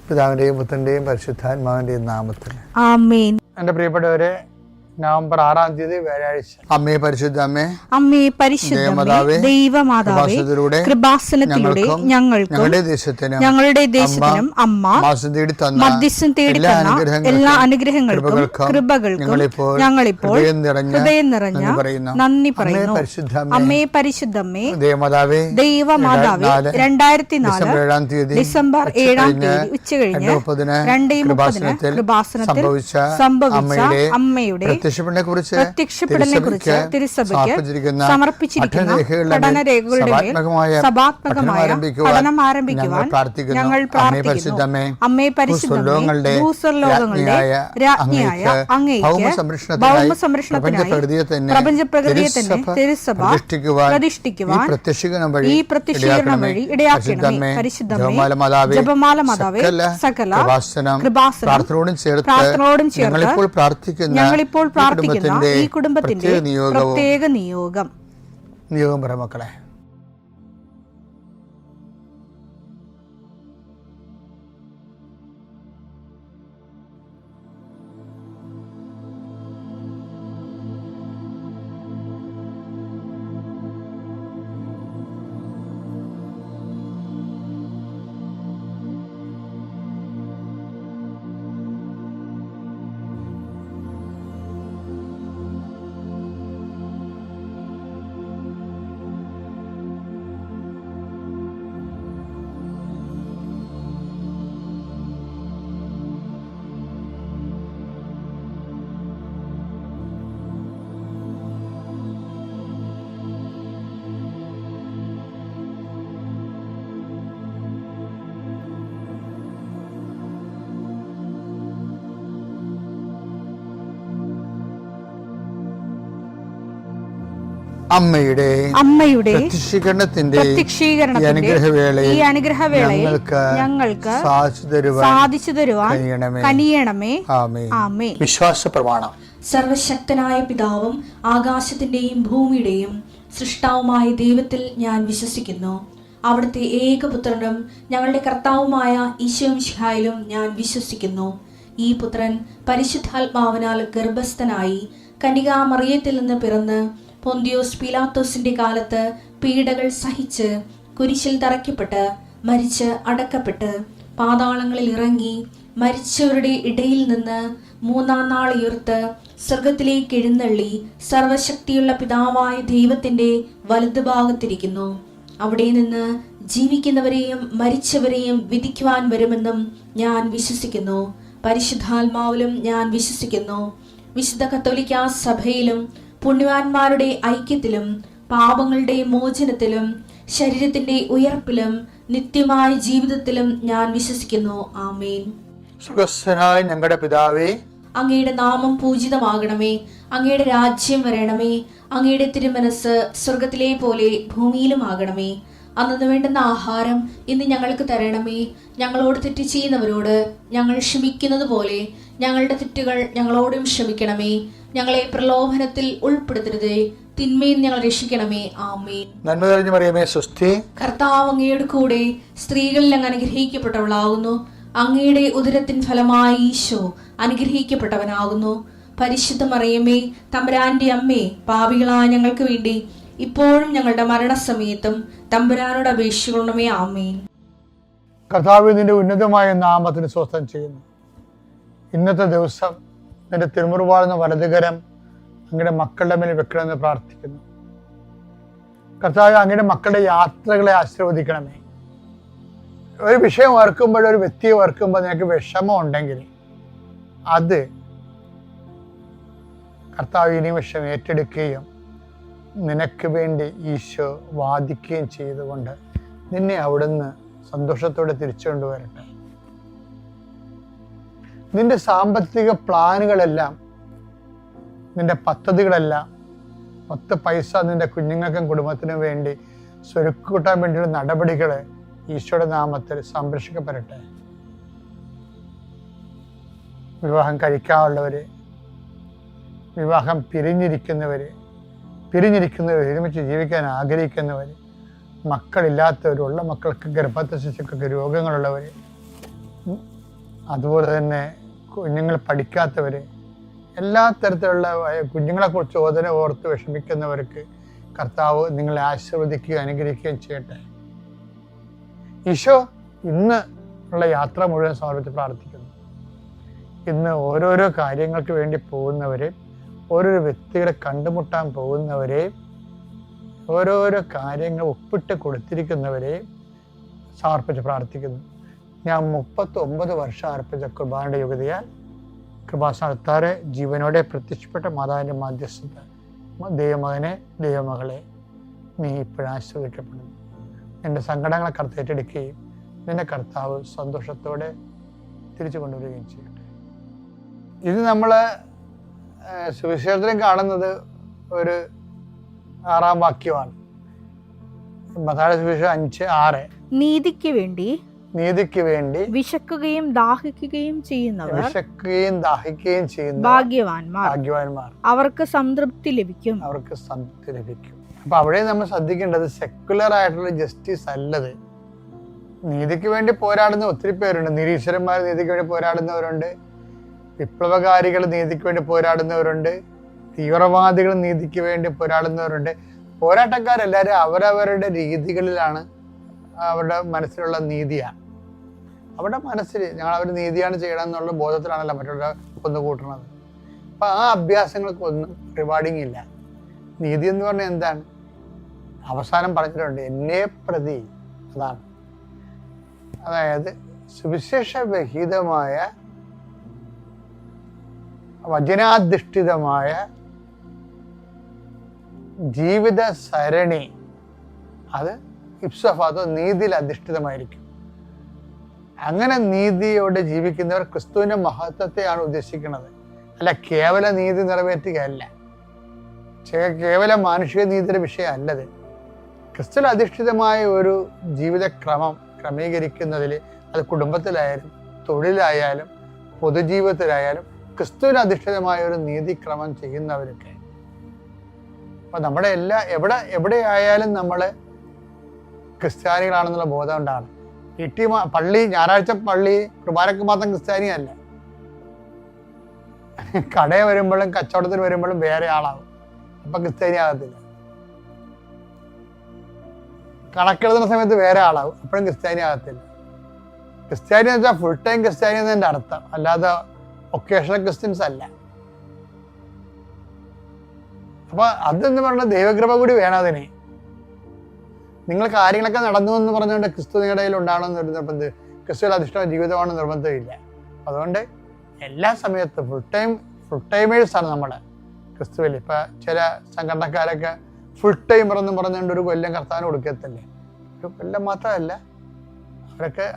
പിതാവിൻ്റെയും പുത്രൻ്റെയും പരിശുദ്ധാത്മാവിൻ്റെയും നാമത്തിൽ ആമേൻ. എൻ്റെ പ്രിയപ്പെട്ടവരെ, നവംബർ 6-ാം തീയതി വ്യാഴാഴ്ച, അമ്മേ പരിശുദ്ധ അമ്മേ, അമ്മേ പരിശുദ്ധമേ, ദൈവമാതാവേ, കൃപാസനത്തിലൂടെ ഞങ്ങൾക്കും ഞങ്ങളുടെ ദേശത്തിനും അമ്മ മധ്യസ്ഥം തേടി തന്ന എല്ലാ അനുഗ്രഹങ്ങൾക്കും കൃപകൾക്കും ഞങ്ങളിപ്പോൾ ഹൃദയം നിറഞ്ഞ നന്ദി പറയുന്നു. അമ്മേ പരിശുദ്ധമേ, ദൈവമാതാവേ, 2004 ഡിസംബർ 7-ാം തീയതി ഉച്ചകഴിഞ്ഞ് 2:30 കൃപാസനത്തിൽ സംഭവിച്ച അമ്മയുടെ പ്രത്യക്ഷപ്പെടലിനെക്കുറിച്ച് തിരുസഭയ്ക്ക് സമർപ്പിച്ചിരിക്കുന്ന പഠനരേഖകളുടെ മേൽ സഭാത്മകമായ പഠനം ആരംഭിക്കുവാൻ ഞങ്ങൾ പ്രാർത്ഥിക്കുന്നു. അമ്മേ പരിശുദ്ധമേ, ഭൂസ്വർലോകങ്ങളുടെ രാജ്ഞിയായ അങ്ങേയ്ക്ക് ഭൗമസംരക്ഷണത്തിനായി പ്രപഞ്ചപ്രകൃതിയെ തന്നെ തിരുസഭ പ്രതിഷ്ഠിക്കുവാൻ ഈ പ്രത്യക്ഷീകരണം വഴി ഇടയാക്കണമേ. പരിശുദ്ധമേ, ജപമാല മാതാവേ, സകല കൃപാസനം പ്രാർത്ഥനയോടും ചേർത്ത് ഞങ്ങളിപ്പോൾ പ്രാർത്ഥിക്കുന്ന ഈ കുടുംബത്തിന്റെ പ്രത്യേക നിയോഗം പറ മക്കളെ. അമ്മയുടെ പ്രത്യക്ഷീകരണത്തിന്റെ ഈ അനുഗ്രഹവേളയിൽ ഞങ്ങൾക്ക് സാധിച്ചു തരുവാൻ കനിയണമേ. ആമേൻ. വിശ്വാസ പ്രമാണം. സർവശക്തനായ പിതാവും ആകാശത്തിന്റെയും ഭൂമിയുടെയും സൃഷ്ടാവുമായ ദൈവത്തിൽ ഞാൻ വിശ്വസിക്കുന്നു. അവിടുത്തെ ഏകപുത്രനും ഞങ്ങളുടെ കർത്താവുമായ ഈശോ മിശിഹായിലും ഞാൻ വിശ്വസിക്കുന്നു. ഈ പുത്രൻ പരിശുദ്ധാത്മാവിനാൽ ഗർഭസ്ഥനായി കന്യകാമറിയത്തിൽ നിന്ന് പിറന്ന് പൊന്തിയോസ് പീലാത്തോസിന്റെ കാലത്ത് പീഡകൾ സഹിച്ച് കുരിശിൽ തറയ്ക്കപ്പെട്ട് മരിച്ച് അടക്കപ്പെട്ട് പാതാളങ്ങളിൽ ഇറങ്ങി മരിച്ചവരുടെ ഇടയിൽ നിന്ന് 3-ാം നാൾ ഉയർത്ത് സ്വർഗത്തിലേക്ക് എഴുന്നള്ളി സർവശക്തിയുള്ള പിതാവായ ദൈവത്തിന്റെ വലതുഭാഗത്തിരിക്കുന്നു. അവിടെ നിന്ന് ജീവിക്കുന്നവരെയും മരിച്ചവരെയും വിധിക്കുവാൻ വരുമെന്നും ഞാൻ വിശ്വസിക്കുന്നു. പരിശുദ്ധാത്മാവിലും ഞാൻ വിശ്വസിക്കുന്നു. വിശുദ്ധ കത്തോലിക്കാ സഭയിലും പുണ്യവാന്മാരുടെ ഐക്യത്തിലും പാപങ്ങളുടെ മോചനത്തിലും ശരീരത്തിന്റെ ഉയർപ്പിലും നിത്യമായ ജീവിതത്തിലും ഞാൻ വിശ്വസിക്കുന്നു. ആമേൻ. സുഖസ്ഥനായ ഞങ്ങളുടെ പിതാവേ, അങ്ങയുടെ നാമം പൂജിതമാകണമേ. അങ്ങയുടെ രാജ്യം വരണമേ. അങ്ങയുടെ തിരുമനസ് സ്വർഗത്തിലെ പോലെ ഭൂമിയിലും ആകണമേ. അന്നു വേണ്ടുന്ന ആഹാരം ഇന്ന് ഞങ്ങൾക്ക് തരണമേ. ഞങ്ങളോട് തെറ്റ് ചെയ്യുന്നവരോട് ഞങ്ങൾ ക്ഷമിക്കുന്നത് പോലെ ഞങ്ങളുടെ തെറ്റുകൾ ഞങ്ങളോടും ക്ഷമിക്കണമേ. ഞങ്ങളെ പ്രലോഭനത്തിൽ ഉൾപ്പെടുത്തരുതേ, തിന്മയിൽ ഞങ്ങൾ രക്ഷിക്കണമേ. ആമേൻ. നന്മ നിറഞ്ഞ മറിയമേ, സ്വസ്തി. കർത്താവ് അങ്ങയുടെ കൂടെ സ്ത്രീകളിൽ അങ്ങ് അനുഗ്രഹിക്കപ്പെട്ടവളാകുന്നു. അങ്ങയുടെ ഉദരത്തിൻ ഫലമായി ഈശോ അനുഗ്രഹിക്കപ്പെട്ടവനാകുന്നു. പരിശുദ്ധ മറിയമേ, തമ്പുരാന്റെ അമ്മേ, പാപികളായ ഞങ്ങൾക്ക് വേണ്ടി ഇപ്പോഴും ഞങ്ങളുടെ മരണസമയത്തും തമ്പുരാനോട് അപേക്ഷിക്കണമേ. ആമേൻ. കർത്താവ് നിന്റെ ഉന്നതമായ നാമത്തിന് സ്വസ്ഥം ചെയ്യുന്നു. ഇന്നത്തെ ദിവസം നിന്റെ തിരുമുറുവാളുന്ന വലതുകരം അങ്ങയുടെ മക്കളുടെ മേൽ വെക്കണമെന്ന് പ്രാർത്ഥിക്കുന്നു. കർത്താവ് അങ്ങയുടെ മക്കളുടെ യാത്രകളെ ആശീർവദിക്കണമേ. ഒരു വിഷയം ഓർക്കുമ്പോൾ, ഒരു വ്യക്തിയെ ഓർക്കുമ്പോൾ നിനക്ക് വിഷമം ഉണ്ടെങ്കിൽ അത് കർത്താവ് ഈ നിമിഷം ഏറ്റെടുക്കുകയും നിനക്ക് വേണ്ടി ഈശോ വാദിക്കുകയും ചെയ്തുകൊണ്ട് നിന്നെ അവിടുന്ന് സന്തോഷത്തോടെ തിരിച്ചു കൊണ്ടുവരട്ടെ. നിന്റെ സാമ്പത്തിക പ്ലാനുകളെല്ലാം, നിന്റെ പദ്ധതികളെല്ലാം, 10 പൈസ നിന്റെ കുഞ്ഞുങ്ങൾക്കും കുടുംബത്തിനും വേണ്ടി സ്വരുക്കൂട്ടാൻ വേണ്ടിയുള്ള നടപടികൾ ഈശോയുടെ നാമത്തിൽ സംരക്ഷിക്കപ്പെടട്ടെ. വിവാഹം കഴിക്കാനുള്ളവര്, വിവാഹം പിരിഞ്ഞിരിക്കുന്നവര്, ഒരുമിച്ച് ജീവിക്കാൻ ആഗ്രഹിക്കുന്നവർ, മക്കളില്ലാത്തവരുള്ള മക്കൾക്ക്, ഗർഭസ്ഥ ശിശുക്കൾക്ക് രോഗങ്ങളുള്ളവർ, അതുപോലെ തന്നെ കുഞ്ഞുങ്ങൾ പഠിക്കാത്തവർ, എല്ലാ തരത്തിലുള്ള കുഞ്ഞുങ്ങളെക്കുറിച്ച് ചോദന ഓർത്ത് വിഷമിക്കുന്നവർക്ക് കർത്താവ് നിങ്ങളെ ആശീർവദിക്കുകയും അനുഗ്രഹിക്കുകയും ചെയ്യട്ടെ. ഈശോ ഇന്ന് ഉള്ള യാത്ര മുഴുവൻ സമർപ്പിച്ച് പ്രാർത്ഥിക്കുന്നു. ഇന്ന് ഓരോരോ കാര്യങ്ങൾക്ക് വേണ്ടി പോകുന്നവരെ, ഓരോരോ വ്യക്തികളെ കണ്ടുമുട്ടാൻ പോകുന്നവരെ, ഓരോരോ കാര്യങ്ങൾ ഒപ്പിട്ട് കൊടുത്തിരിക്കുന്നവരെ സമർപ്പിച്ച് പ്രാർത്ഥിക്കുന്നു. ഞാൻ 39 വർഷം അർപ്പിച്ച കുർബാനയുടെ യോഗ്യതയാൽ കൃപാസനത്താറെ ജീവനോടെ പ്രത്യക്ഷപ്പെട്ട മാതാവിൻ്റെ മധ്യസ്ഥത, ദൈവമകനെ, ദൈവമകളെ, നീ ഇപ്പോഴും ആശീർവദിക്കപ്പെടുന്നു. നിന്റെ സങ്കടങ്ങളെ കർത്താവ് ഏറ്റെടുക്കുകയും നിന്റെ കർത്താവ് സന്തോഷത്തോടെ തിരിച്ചു കൊണ്ടുവരികയും ചെയ്യട്ടെ. ഇത് നമ്മൾ സുവിശേഷത്തിലും കാണുന്നത് ഒരു 6-ാം വാക്യമാണ്. മത്തായിയുടെ സുവിശേഷം 5:6. നീതിക്ക് വേണ്ടി വിശക്കുകയും ദാഹിക്കുകയും ചെയ്യുന്നവർ ഭാഗ്യവാന്മാർ, അവർക്ക് സംതൃപ്തി ലഭിക്കും. അപ്പൊ അവിടെ നമ്മൾ ശ്രദ്ധിക്കേണ്ടത് സെക്കുലർ ആയിട്ടുള്ള ജസ്റ്റിസ് അല്ലത്. നീതിക്ക് വേണ്ടി പോരാടുന്ന ഒത്തിരി പേരുണ്ട്. നിരീശ്വരന്മാർ നീതിക്ക് വേണ്ടി പോരാടുന്നവരുണ്ട്, വിപ്ലവകാരികൾ നീതിക്ക് വേണ്ടി പോരാടുന്നവരുണ്ട്, തീവ്രവാദികൾ നീതിക്ക് വേണ്ടി പോരാടുന്നവരുണ്ട്. പോരാട്ടക്കാരെല്ലാവരും അവരവരുടെ രീതികളിലാണ്, അവരുടെ മനസ്സിലുള്ള നീതിയാണ്. അവരുടെ മനസ്സിൽ അവർ നീതിയാണ് ചെയ്യണം എന്നുള്ള ബോധത്തിലാണല്ലോ മറ്റുള്ള കൊന്നുകൂട്ടുന്നത്. അപ്പം ആ അഭ്യാസങ്ങൾക്കൊന്നും റിവാർഡിങ് ഇല്ല. നീതി എന്ന് പറഞ്ഞാൽ എന്താണ്? അവസാനം പറഞ്ഞിട്ടുണ്ട്, എന്നെ പ്രതി. അതാണ്, അതായത് സുവിശേഷവിഹിതമായ വചനാധിഷ്ഠിതമായ ജീവിത സരണി, അത് ഇപ്സഫാത്തോ നീതിയിൽ അധിഷ്ഠിതമായിരിക്കും. അങ്ങനെ നീതിയോടെ ജീവിക്കുന്നവർ ക്രിസ്തുവിന്റെ മഹത്വത്തെയാണ് ഉദ്ദേശിക്കുന്നത്, അല്ല കേവല നീതി നിറവേറ്റുകയല്ല, കേവല മാനുഷിക നീതിയുടെ വിഷയമല്ലത്. ക്രിസ്തുവിൽ അധിഷ്ഠിതമായ ഒരു ജീവിതക്രമം ക്രമീകരിക്കുന്നതിൽ, അത് കുടുംബത്തിലായാലും തൊഴിലായാലും പൊതുജീവിതത്തിലായാലും ക്രിസ്തുവിൽ അധിഷ്ഠിതമായ ഒരു നീതിക്രമം ചെയ്യുന്നവരൊക്കെ, അപ്പൊ നമ്മുടെ എവിടെയായാലും നമ്മൾ ക്രിസ്ത്യാനികളാണെന്നുള്ള ബോധം ഉണ്ടാണ്. പള്ളി, ഞായറാഴ്ച പള്ളി കുർബാനക്ക് മാത്രം ക്രിസ്ത്യാനിയല്ല. കടയിൽ വരുമ്പോഴും കച്ചവടത്തിന് വരുമ്പോഴും വേറെ ആളാവും, അപ്പൊ ക്രിസ്ത്യാനി ആകത്തില്ല. കണക്കെഴുതുന്ന സമയത്ത് വേറെ ആളാവും, അപ്പോഴും ക്രിസ്ത്യാനി ആകത്തില്ല. ക്രിസ്ത്യാനി എന്ന് വെച്ചാൽ ഫുൾ ടൈം ക്രിസ്ത്യാനി എന്നതിൻ്റെ അർത്ഥം, അല്ലാതെ ഒക്കേഷണൽ ക്രിസ്ത്യൻസ് അല്ല. അപ്പൊ അതെന്ന് പറഞ്ഞാൽ ദൈവകൃപ കൂടി വേണം അതിന്. നിങ്ങൾ കാര്യങ്ങളൊക്കെ നടന്നു എന്ന് പറഞ്ഞുകൊണ്ട് ക്രിസ്തു നിങ്ങളുടെ കയ്യിൽ ഉണ്ടാകണമെന്ന് ഒരു നിർബന്ധം, ക്രിസ്തുവിൽ അധിഷ്ഠിത ജീവിതമാണെന്ന് നിർബന്ധമില്ല. അതുകൊണ്ട് എല്ലാ സമയത്തും ഫുൾ ടൈമേഴ്സാണ് നമ്മൾ ക്രിസ്തുവിൽ. ഇപ്പം ചില സംഘടനക്കാരൊക്കെ ഫുൾ ടൈമർ എന്ന് പറഞ്ഞുകൊണ്ട് ഒരു കൊല്ലം കർത്താവിന് കൊടുക്കത്തില്ലേ. ഒരു കൊല്ലം മാത്രമല്ല,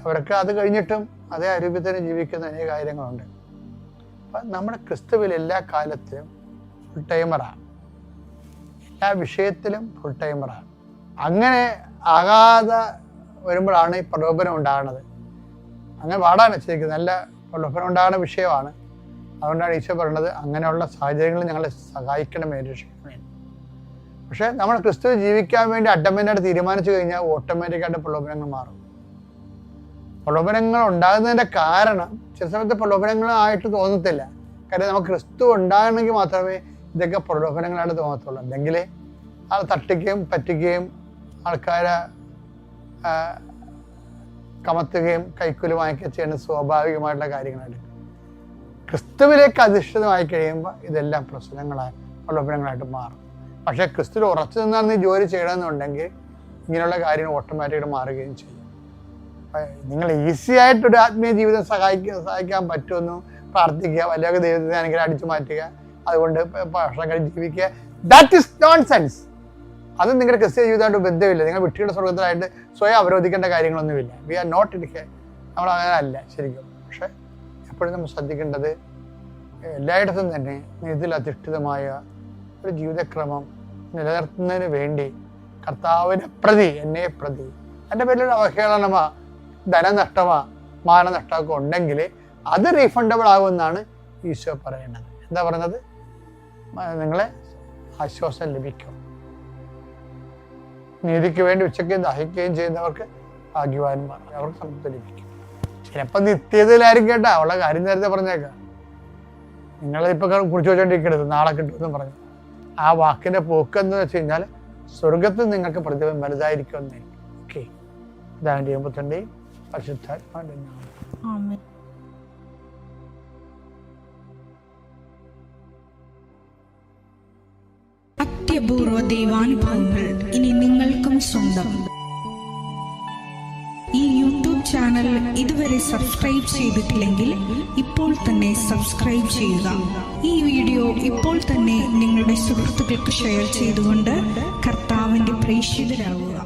അവരൊക്കെ അത് കഴിഞ്ഞിട്ടും അതേ അരൂപ്യത്തിന് ജീവിക്കുന്ന അനേക കാര്യങ്ങളുണ്ട്. അപ്പം നമ്മുടെ ക്രിസ്തുവിൽ എല്ലാ കാലത്തിലും ഫുൾ ടൈമറാണ്, എല്ലാ വിഷയത്തിലും ഫുൾ ടൈമറാണ്. അങ്ങനെ ആകാതെ വരുമ്പോഴാണ് ഈ പ്രലോഭനം ഉണ്ടാകുന്നത്. അങ്ങനെ പാടാണ് ശരിക്കും, നല്ല പ്രലോഭനം ഉണ്ടാകുന്ന വിഷയമാണ്. അതുകൊണ്ടാണ് ഈശോ പറയുന്നത്, അങ്ങനെയുള്ള സാഹചര്യങ്ങളിൽ ഞങ്ങളെ സഹായിക്കണമേ, രക്ഷിക്കണമേ. പക്ഷെ നമ്മൾ ക്രിസ്തു ജീവിക്കാൻ വേണ്ടി അഡ്ഡമെൻ്റായിട്ട് തീരുമാനിച്ചു കഴിഞ്ഞാൽ ഓട്ടോമാറ്റിക്കായിട്ട് പ്രലോഭനങ്ങൾ മാറും. പ്രലോഭനങ്ങൾ ഉണ്ടാകുന്നതിൻ്റെ കാരണം ചില സമയത്ത് പ്രലോഭനങ്ങളായിട്ട് തോന്നത്തില്ല. കാര്യം നമുക്ക് ക്രിസ്തു ഉണ്ടാകണമെങ്കിൽ മാത്രമേ ഇതൊക്കെ പ്രലോഭനങ്ങളായിട്ട് തോന്നത്തുള്ളൂ. അല്ലെങ്കിൽ ആൾ തട്ടിക്കുകയും പറ്റിക്കുകയും ആൾക്കാരെ കമത്തുകയും കൈക്കൂലി വാങ്ങിക്കുകയും ചെയ്യുന്ന സ്വാഭാവികമായിട്ടുള്ള കാര്യങ്ങളായിട്ട്. ക്രിസ്തുവിലേക്ക് അധിഷ്ഠിതമായി കഴിയുമ്പോൾ ഇതെല്ലാം പ്രലോഭനങ്ങളായിട്ട് മാറും. പക്ഷേ ക്രിസ്തുവിൽ ഉറച്ചു നിന്നാൽ നീ ജോലി ചെയ്യണമെന്നുണ്ടെങ്കിൽ ഇങ്ങനെയുള്ള കാര്യങ്ങൾ ഓട്ടോമാറ്റിക്കായിട്ട് മാറുകയും ചെയ്യും. നിങ്ങൾ ഈസി ആയിട്ടൊരു ആത്മീയ ജീവിതം സഹായിക്കാൻ പറ്റുമെന്ന് പ്രാർത്ഥിക്കുക, വലിയ ദൈവത്തെ അനുഗ്രഹം അടിച്ചു മാറ്റുക, അതുകൊണ്ട് ഭക്ഷണം കഴിച്ച് ജീവിക്കുക, ദാറ്റ് ഈസ് നോൺസെൻസ്. അത് നിങ്ങളുടെ ക്രിസ്ത്യ ജീവിതമായിട്ട് ബന്ധമില്ല. നിങ്ങൾ വിട്ടിയുടെ സ്വർഗത്തിലായിട്ട് സ്വയം അവരോധിക്കേണ്ട കാര്യങ്ങളൊന്നുമില്ല. വി ആർ നോട്ട് ഇരിക്കുക, നമ്മൾ അങ്ങനെ അല്ല ശരിക്കും. പക്ഷെ എപ്പോഴും നമ്മൾ ശ്രദ്ധിക്കേണ്ടത് എല്ലായിടത്തും തന്നെ നീതിയിൽ അധിഷ്ഠിതമായ ഒരു ജീവിതക്രമം നിലനിർത്തുന്നതിന് വേണ്ടി കർത്താവിനെ പ്രതി, എന്നെ പ്രതി, എൻ്റെ പേരിലൊരു അവഹേളനമാ, ധനനഷ്ടമാ, മാനനഷ്ടമൊക്കെ ഉണ്ടെങ്കിൽ അത് റീഫണ്ടബിൾ ആകുമെന്നാണ് ഈശോ പറയുന്നത്. എന്താ പറയുന്നത്? നിങ്ങളെ ആശ്വാസം ലഭിക്കും. നീതിക്ക് വേണ്ടി ഉച്ചയ്ക്ക് ദാഹിക്കുകയും ചെയ്യുന്നവർക്ക് ഭാഗ്യവാന്മാർ, അവർക്ക് സംതൃപ്തി ലഭിക്കും. ചിലപ്പോൾ നിത്യതയിലായിരിക്കും കേട്ടാ. ഉള്ള കാര്യം നേരത്തെ പറഞ്ഞേക്കാം. നിങ്ങളിപ്പോൾ കുറിച്ച് വെച്ചോണ്ടിരിക്കരുത് നാളെ കിട്ടുമെന്ന് പറഞ്ഞു. ആ വാക്കിന്റെ പോക്കെന്ന് വെച്ച് കഴിഞ്ഞാൽ സ്വർഗത്തിൽ നിങ്ങൾക്ക് പ്രതിഫലം വലുതായിരിക്കുമെന്നായിരിക്കും. ഓക്കെ, ഇതാണ് ദൈവത്തിൻ്റെയും പരിശുദ്ധാത്മാവിൻ്റെയും നാമം. ആമേൻ. അത്യപൂർവ ദൈവാനുഭവങ്ങൾ ഇനി നിങ്ങൾക്കും സ്വന്തം. ഈ യൂട്യൂബ് ചാനൽ ഇതുവരെ സബ്സ്ക്രൈബ് ചെയ്തിട്ടില്ലെങ്കിൽ ഇപ്പോൾ തന്നെ സബ്സ്ക്രൈബ് ചെയ്യുക. ഈ വീഡിയോ ഇപ്പോൾ തന്നെ നിങ്ങളുടെ സുഹൃത്തുക്കൾക്ക് ഷെയർ ചെയ്തുകൊണ്ട് കർത്താവിന്റെ പ്രേക്ഷിതരാകുക.